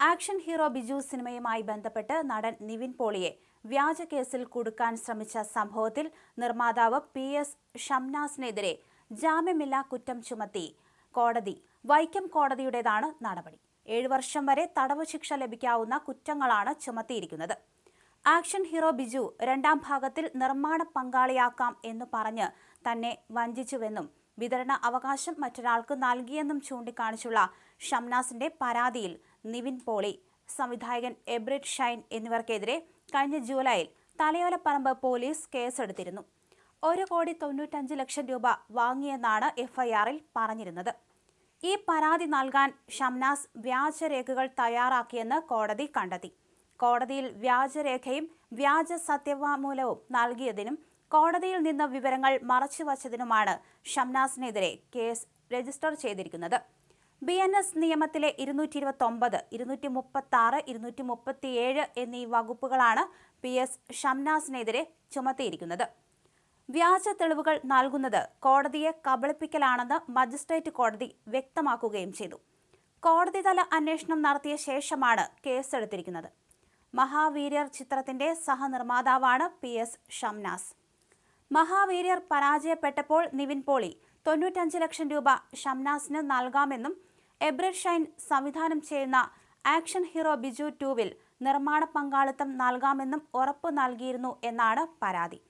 Action hero Biju സിനിമയുമായി ബന്ധപ്പെട്ട് നടൻ നിവിൻ പോളിയെ വ്യാജ കേസിൽ കുടുക്കാൻ ശ്രമിച്ച സംഭവത്തിൽ നിർമ്മാതാവ് PS ഷംനാസിനെതിരെ ജാമ്യമില്ലാ കുറ്റം ചുമത്തി കോടതി. വൈക്കം കോടതിയുടേതാണ് നടപടി. 7 വർഷം വരെ തടവ് ശിക്ഷ ലഭിക്കാവുന്ന കുറ്റങ്ങളാണ് ചുമത്തിയിരിക്കുന്നത്. ആക്ഷൻ ഹീറോ ബിജു രണ്ടാം ഭാഗത്തിൽ നിർമ്മാണ പങ്കാളിയാക്കാം എന്ന് പറഞ്ഞ് തന്നെ വഞ്ചിച്ചുവെന്നും വിതരണ അവകാശം മറ്റൊരാൾക്ക് നൽകിയെന്നും ചൂണ്ടിക്കാണിച്ചുള്ള ഷംനാസിന്റെ പരാതിയിൽ നിവിൻ പോളി, സംവിധായകൻ എബ്രിഡ് ഷൈൻ എന്നിവർക്കെതിരെ കഴിഞ്ഞ ജൂലൈയിൽ തലയോലപ്പറമ്പ് പോലീസ് കേസെടുത്തിരുന്നു. 1,95,00,000 രൂപ വാങ്ങിയെന്നാണ് FIR-ൽ പറഞ്ഞിരുന്നത്. ഈ പരാതി നൽകാൻ ഷംനാസ് വ്യാജരേഖകൾ തയ്യാറാക്കിയെന്ന് കോടതി കണ്ടെത്തി. കോടതിയിൽ വ്യാജരേഖയും വ്യാജ സത്യവാങ്മൂലവും നൽകിയതിനും കോടതിയിൽ നിന്ന് വിവരങ്ങൾ മറച്ചുവച്ചതിനുമാണ് ഷംനാസിനെതിരെ കേസ് രജിസ്റ്റർ ചെയ്തിരിക്കുന്നത്. BNS നിയമത്തിലെ 229, 236, 237 എന്നീ വകുപ്പുകളാണ് PS ഷംനാസിനെതിരെ ചുമത്തിയിരിക്കുന്നത്. വ്യാജ തെളിവുകൾ നൽകുന്നത് കോടതിയെ കബളിപ്പിക്കലാണെന്ന് മജിസ്ട്രേറ്റ് കോടതി വ്യക്തമാക്കുകയും ചെയ്തു. കോടതിതല അന്വേഷണം നടത്തിയ ശേഷമാണ് കേസെടുത്തിരിക്കുന്നത്. മഹാവീര്യർ ചിത്രത്തിന്റെ സഹനിർമ്മാതാവാണ് PS ഷംനാസ്. മഹാവീര്യർ പരാജയപ്പെട്ടപ്പോൾ നിവിൻ പോളി 95 ലക്ഷം രൂപ ഷംനാസിന് നൽകാമെന്നും എബ്രിഡ് ഷൈൻ സംവിധാനം ചെയ്യുന്ന ആക്ഷൻ ഹീറോ ബിജു 2-വിൽ നിർമ്മാണ പങ്കാളിത്തം നൽകാമെന്നും ഉറപ്പു നൽകിയിരുന്നു എന്നാണ് പരാതി.